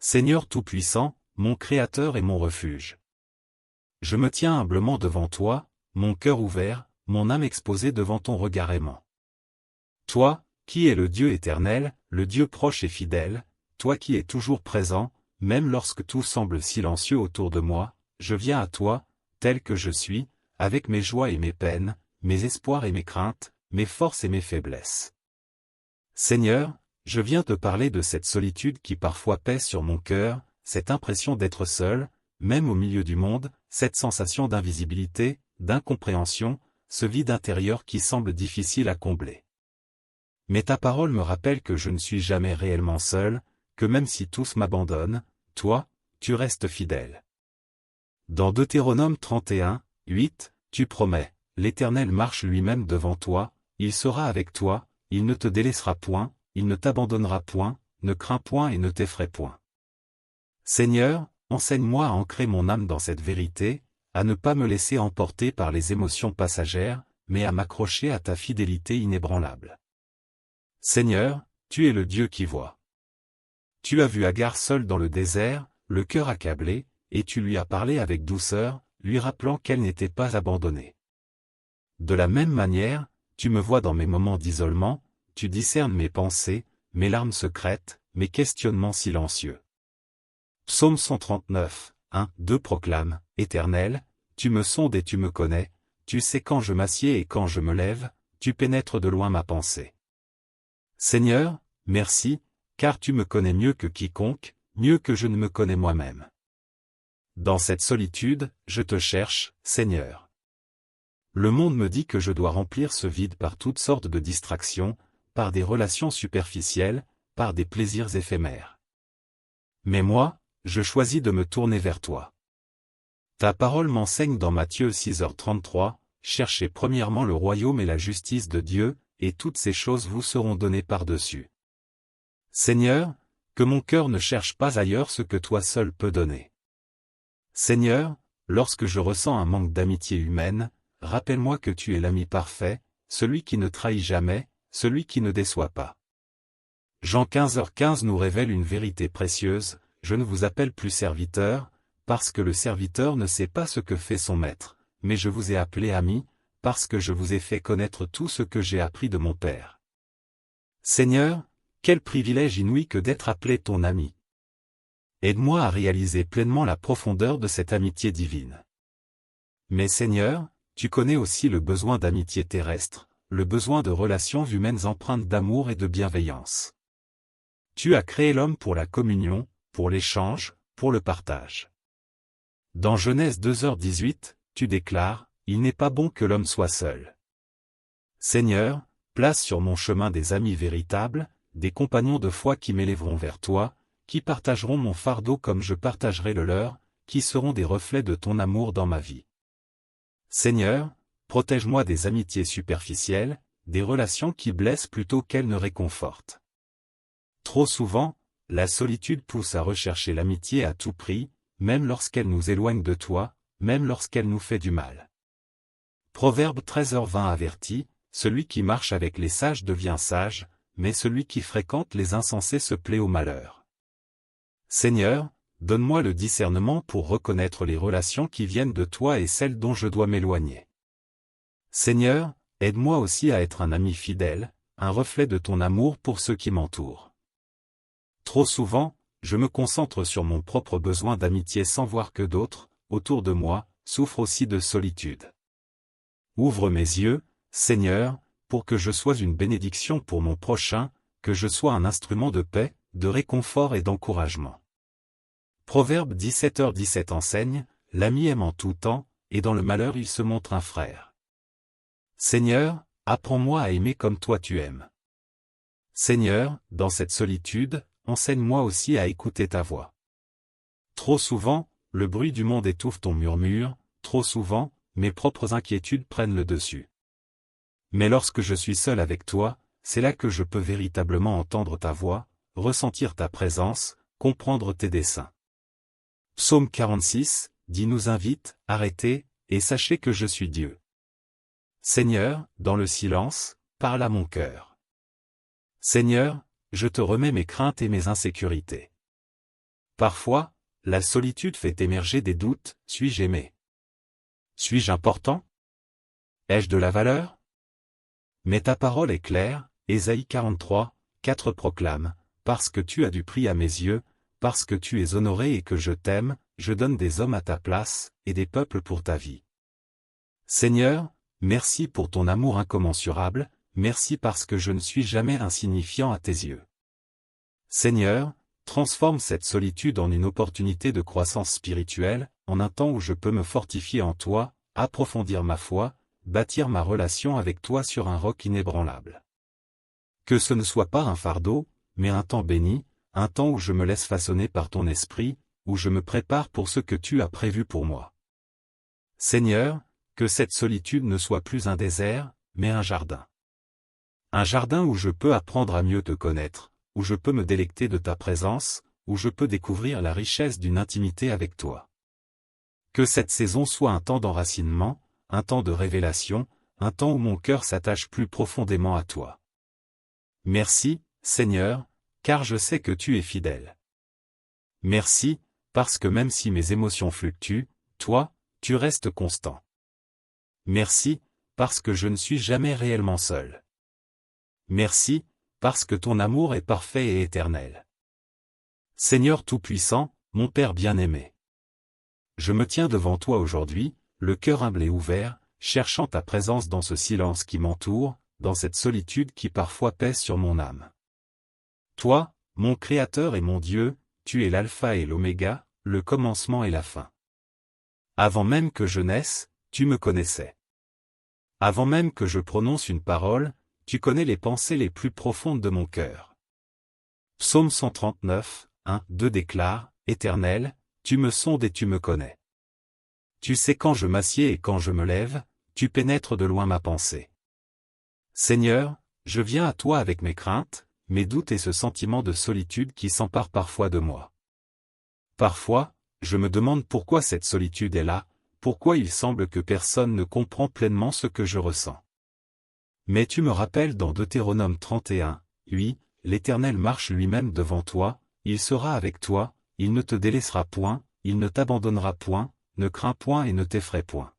Seigneur Tout-Puissant, mon Créateur et mon refuge. Je me tiens humblement devant toi, mon cœur ouvert, mon âme exposée devant ton regard aimant. Toi, qui es le Dieu éternel, le Dieu proche et fidèle, toi qui es toujours présent, même lorsque tout semble silencieux autour de moi, je viens à toi, tel que je suis, avec mes joies et mes peines, mes espoirs et mes craintes, mes forces et mes faiblesses. Seigneur, je viens te parler de cette solitude qui parfois pèse sur mon cœur, cette impression d'être seul, même au milieu du monde, cette sensation d'invisibilité, d'incompréhension, ce vide intérieur qui semble difficile à combler. Mais ta parole me rappelle que je ne suis jamais réellement seul, que même si tous m'abandonnent, toi, tu restes fidèle. Dans Deutéronome 31, 8, tu promets, l'Éternel marche lui-même devant toi, il sera avec toi, il ne te délaissera point, il ne t'abandonnera point, ne crains point et ne t'effraie point. Seigneur, enseigne-moi à ancrer mon âme dans cette vérité, à ne pas me laisser emporter par les émotions passagères, mais à m'accrocher à ta fidélité inébranlable. Seigneur, tu es le Dieu qui voit. Tu as vu Agar seule dans le désert, le cœur accablé, et tu lui as parlé avec douceur, lui rappelant qu'elle n'était pas abandonnée. De la même manière, tu me vois dans mes moments d'isolement, tu discernes mes pensées, mes larmes secrètes, mes questionnements silencieux. Psaume 139, 1, 2 proclame, Éternel, tu me sondes et tu me connais, tu sais quand je m'assieds et quand je me lève, tu pénètres de loin ma pensée. Seigneur, merci, car tu me connais mieux que quiconque, mieux que je ne me connais moi-même. Dans cette solitude, je te cherche, Seigneur. Le monde me dit que je dois remplir ce vide par toutes sortes de distractions, par des relations superficielles, par des plaisirs éphémères. Mais moi, je choisis de me tourner vers toi. Ta parole m'enseigne dans Matthieu 6h33, cherchez premièrement le royaume et la justice de Dieu, et toutes ces choses vous seront données par-dessus. Seigneur, que mon cœur ne cherche pas ailleurs ce que toi seul peux donner. Seigneur, lorsque je ressens un manque d'amitié humaine, rappelle-moi que tu es l'ami parfait, celui qui ne trahit jamais, celui qui ne déçoit pas. Jean 15h15 nous révèle une vérité précieuse, je ne vous appelle plus serviteur, parce que le serviteur ne sait pas ce que fait son maître, mais je vous ai appelé ami, parce que je vous ai fait connaître tout ce que j'ai appris de mon Père. Seigneur, quel privilège inouï que d'être appelé ton ami. Aide-moi à réaliser pleinement la profondeur de cette amitié divine. Mais Seigneur, tu connais aussi le besoin d'amitié terrestre, le besoin de relations humaines empreintes d'amour et de bienveillance. Tu as créé l'homme pour la communion, pour l'échange, pour le partage. Dans Genèse 2h18, tu déclares, « Il n'est pas bon que l'homme soit seul. » Seigneur, place sur mon chemin des amis véritables, des compagnons de foi qui m'élèveront vers toi, qui partageront mon fardeau comme je partagerai le leur, qui seront des reflets de ton amour dans ma vie. Seigneur, protège-moi des amitiés superficielles, des relations qui blessent plutôt qu'elles ne réconfortent. Trop souvent, la solitude pousse à rechercher l'amitié à tout prix, même lorsqu'elle nous éloigne de toi, même lorsqu'elle nous fait du mal. Proverbe 13h20 avertit, celui qui marche avec les sages devient sage, mais celui qui fréquente les insensés se plaît au malheur. Seigneur, donne-moi le discernement pour reconnaître les relations qui viennent de toi et celles dont je dois m'éloigner. Seigneur, aide-moi aussi à être un ami fidèle, un reflet de ton amour pour ceux qui m'entourent. Trop souvent, je me concentre sur mon propre besoin d'amitié sans voir que d'autres, autour de moi, souffrent aussi de solitude. Ouvre mes yeux, Seigneur, pour que je sois une bénédiction pour mon prochain, que je sois un instrument de paix, de réconfort et d'encouragement. Proverbe 17h17 enseigne, l'ami aime en tout temps, et dans le malheur il se montre un frère. Seigneur, apprends-moi à aimer comme toi tu aimes. Seigneur, dans cette solitude, enseigne-moi aussi à écouter ta voix. Trop souvent, le bruit du monde étouffe ton murmure, trop souvent, mes propres inquiétudes prennent le dessus. Mais lorsque je suis seul avec toi, c'est là que je peux véritablement entendre ta voix, ressentir ta présence, comprendre tes desseins. Psaume 46, nous invite, arrêtez, et sachez que je suis Dieu. Seigneur, dans le silence, parle à mon cœur. Seigneur, je te remets mes craintes et mes insécurités. Parfois, la solitude fait émerger des doutes, suis-je aimé? Suis-je important? Ai-je de la valeur? Mais ta parole est claire, Ésaïe 43, 4 proclame, parce que tu as du prix à mes yeux, parce que tu es honoré et que je t'aime, je donne des hommes à ta place, et des peuples pour ta vie. Seigneur, merci pour ton amour incommensurable, merci parce que je ne suis jamais insignifiant à tes yeux. Seigneur, transforme cette solitude en une opportunité de croissance spirituelle, en un temps où je peux me fortifier en toi, approfondir ma foi, bâtir ma relation avec toi sur un roc inébranlable. Que ce ne soit pas un fardeau, mais un temps béni, un temps où je me laisse façonner par ton esprit, où je me prépare pour ce que tu as prévu pour moi. Seigneur, que cette solitude ne soit plus un désert, mais un jardin. Un jardin où je peux apprendre à mieux te connaître, où je peux me délecter de ta présence, où je peux découvrir la richesse d'une intimité avec toi. Que cette saison soit un temps d'enracinement, un temps de révélation, un temps où mon cœur s'attache plus profondément à toi. Merci, Seigneur, car je sais que tu es fidèle. Merci, parce que même si mes émotions fluctuent, toi, tu restes constant. Merci, parce que je ne suis jamais réellement seul. Merci, parce que ton amour est parfait et éternel. Seigneur Tout-Puissant, mon Père bien-aimé. Je me tiens devant toi aujourd'hui, le cœur humble et ouvert, cherchant ta présence dans ce silence qui m'entoure, dans cette solitude qui parfois pèse sur mon âme. Toi, mon Créateur et mon Dieu, tu es l'alpha et l'oméga, le commencement et la fin. Avant même que je naisse, tu me connaissais. Avant même que je prononce une parole, tu connais les pensées les plus profondes de mon cœur. Psaume 139, 1, 2 déclare, Éternel, tu me sondes et tu me connais. Tu sais quand je m'assieds et quand je me lève, tu pénètres de loin ma pensée. Seigneur, je viens à toi avec mes craintes, mes doutes et ce sentiment de solitude qui s'empare parfois de moi. Parfois, je me demande pourquoi cette solitude est là, pourquoi il semble que personne ne comprend pleinement ce que je ressens. Mais tu me rappelles dans Deutéronome 31, oui, l'Éternel marche lui-même devant toi, il sera avec toi, il ne te délaissera point, il ne t'abandonnera point, ne crains point et ne t'effraie point.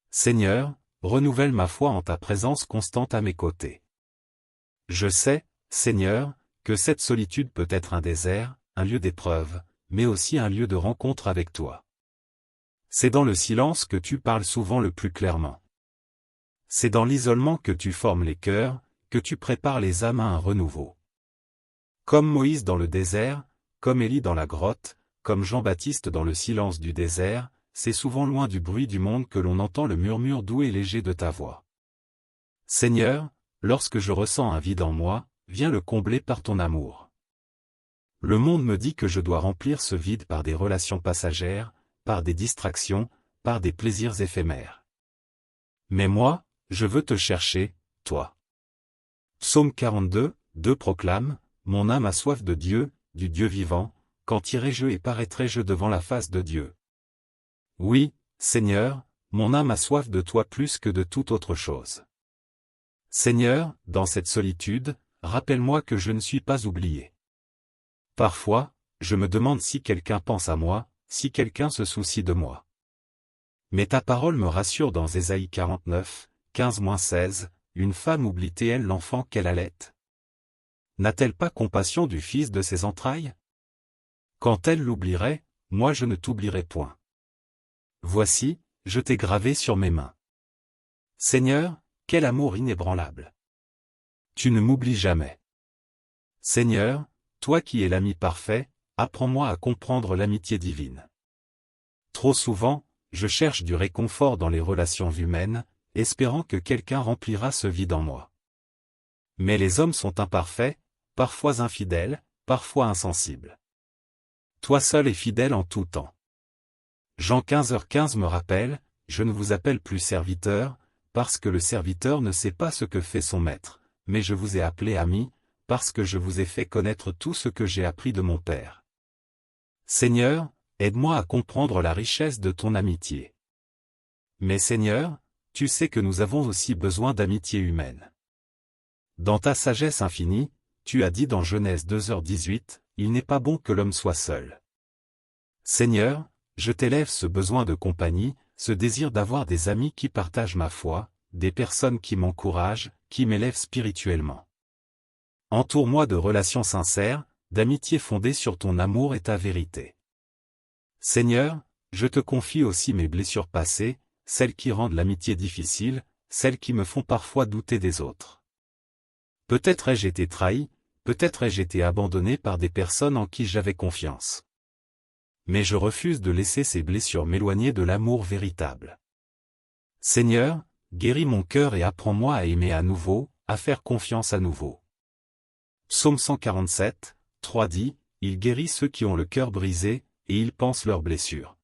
Seigneur, renouvelle ma foi en ta présence constante à mes côtés. Je sais, Seigneur, que cette solitude peut être un désert, un lieu d'épreuve, mais aussi un lieu de rencontre avec toi. C'est dans le silence que tu parles souvent le plus clairement. C'est dans l'isolement que tu formes les cœurs, que tu prépares les âmes à un renouveau. Comme Moïse dans le désert, comme Élie dans la grotte, comme Jean-Baptiste dans le silence du désert, c'est souvent loin du bruit du monde que l'on entend le murmure doux et léger de ta voix. Seigneur, lorsque je ressens un vide en moi, viens le combler par ton amour. Le monde me dit que je dois remplir ce vide par des relations passagères, par des distractions, par des plaisirs éphémères. Mais moi, je veux te chercher, toi. Psaume 42, 2 proclame, mon âme a soif de Dieu, du Dieu vivant, quand irai-je et paraîtrai-je devant la face de Dieu. Oui, Seigneur, mon âme a soif de toi plus que de toute autre chose. Seigneur, dans cette solitude, rappelle-moi que je ne suis pas oublié. Parfois, je me demande si quelqu'un pense à moi, si quelqu'un se soucie de moi. Mais ta parole me rassure dans Ésaïe 49, 15-16, une femme oublie-t-elle l'enfant qu'elle allait? N'a-t-elle pas compassion du fils de ses entrailles? Quand elle l'oublierait, moi je ne t'oublierai point. Voici, je t'ai gravé sur mes mains. Seigneur, quel amour inébranlable! Tu ne m'oublies jamais. Seigneur, toi qui es l'ami parfait, apprends-moi à comprendre l'amitié divine. Trop souvent, je cherche du réconfort dans les relations humaines, espérant que quelqu'un remplira ce vide en moi. Mais les hommes sont imparfaits, parfois infidèles, parfois insensibles. Toi seul es fidèle en tout temps. Jean 15h15 me rappelle, je ne vous appelle plus serviteur, parce que le serviteur ne sait pas ce que fait son maître, mais je vous ai appelé ami, parce que je vous ai fait connaître tout ce que j'ai appris de mon Père. Seigneur, aide-moi à comprendre la richesse de ton amitié. Mais Seigneur, tu sais que nous avons aussi besoin d'amitié humaine. Dans ta sagesse infinie, tu as dit dans Genèse 2h18, il n'est pas bon que l'homme soit seul. Seigneur, je t'élève ce besoin de compagnie, ce désir d'avoir des amis qui partagent ma foi, des personnes qui m'encouragent, qui m'élèvent spirituellement. Entoure-moi de relations sincères, d'amitiés fondées sur ton amour et ta vérité. Seigneur, je te confie aussi mes blessures passées, celles qui rendent l'amitié difficile, celles qui me font parfois douter des autres. Peut-être ai-je été trahi, peut-être ai-je été abandonné par des personnes en qui j'avais confiance. Mais je refuse de laisser ces blessures m'éloigner de l'amour véritable. Seigneur, guéris mon cœur et apprends-moi à aimer à nouveau, à faire confiance à nouveau. Psaume 147, 3 dit, « Il guérit ceux qui ont le cœur brisé, et il pense leurs blessures. »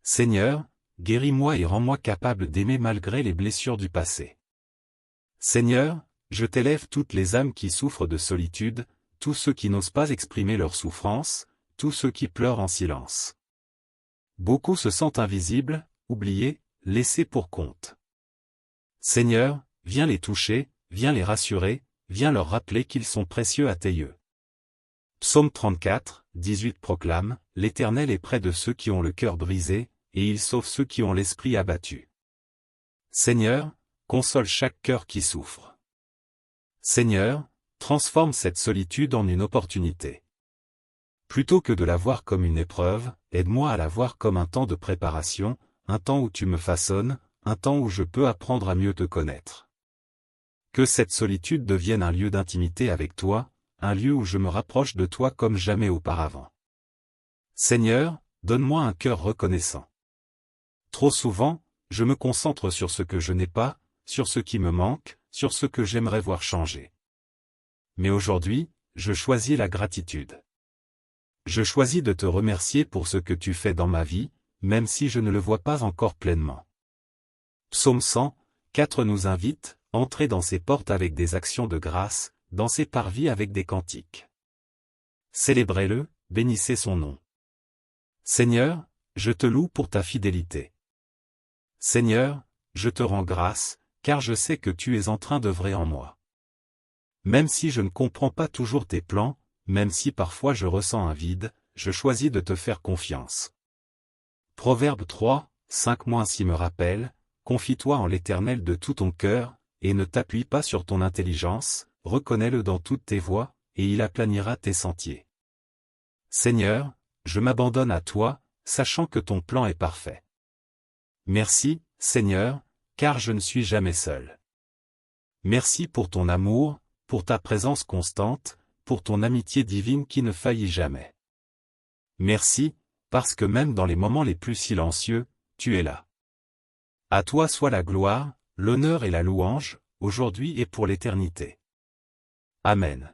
Seigneur, guéris-moi et rends-moi capable d'aimer malgré les blessures du passé. Seigneur, je t'élève toutes les âmes qui souffrent de solitude, tous ceux qui n'osent pas exprimer leur souffrance, tous ceux qui pleurent en silence. Beaucoup se sentent invisibles, oubliés, laissés pour compte. Seigneur, viens les toucher, viens les rassurer, viens leur rappeler qu'ils sont précieux à tes yeux. Psaume 34, 18 proclame, « L'Éternel est près de ceux qui ont le cœur brisé, et il sauve ceux qui ont l'esprit abattu. » Seigneur, console chaque cœur qui souffre. Seigneur, transforme cette solitude en une opportunité. Plutôt que de la voir comme une épreuve, aide-moi à la voir comme un temps de préparation, un temps où tu me façonnes, un temps où je peux apprendre à mieux te connaître. Que cette solitude devienne un lieu d'intimité avec toi, un lieu où je me rapproche de toi comme jamais auparavant. Seigneur, donne-moi un cœur reconnaissant. Trop souvent, je me concentre sur ce que je n'ai pas, sur ce qui me manque, sur ce que j'aimerais voir changer. Mais aujourd'hui, je choisis la gratitude. Je choisis de te remercier pour ce que tu fais dans ma vie, même si je ne le vois pas encore pleinement. Psaume 100, 4 nous invite, entrez dans ses portes avec des actions de grâce, dans ses parvis avec des cantiques. Célébrez-le, bénissez son nom. Seigneur, je te loue pour ta fidélité. Seigneur, je te rends grâce, car je sais que tu es en train d'œuvrer en moi. Même si je ne comprends pas toujours tes plans, même si parfois je ressens un vide, je choisis de te faire confiance. Proverbe 3, 5-6 me rappelle, confie-toi en l'Éternel de tout ton cœur, et ne t'appuie pas sur ton intelligence, reconnais-le dans toutes tes voies, et il aplanira tes sentiers. Seigneur, je m'abandonne à toi, sachant que ton plan est parfait. Merci, Seigneur, car je ne suis jamais seul. Merci pour ton amour, pour ta présence constante, pour ton amitié divine qui ne faillit jamais. Merci, parce que même dans les moments les plus silencieux, tu es là. À toi soit la gloire, l'honneur et la louange, aujourd'hui et pour l'éternité. Amen.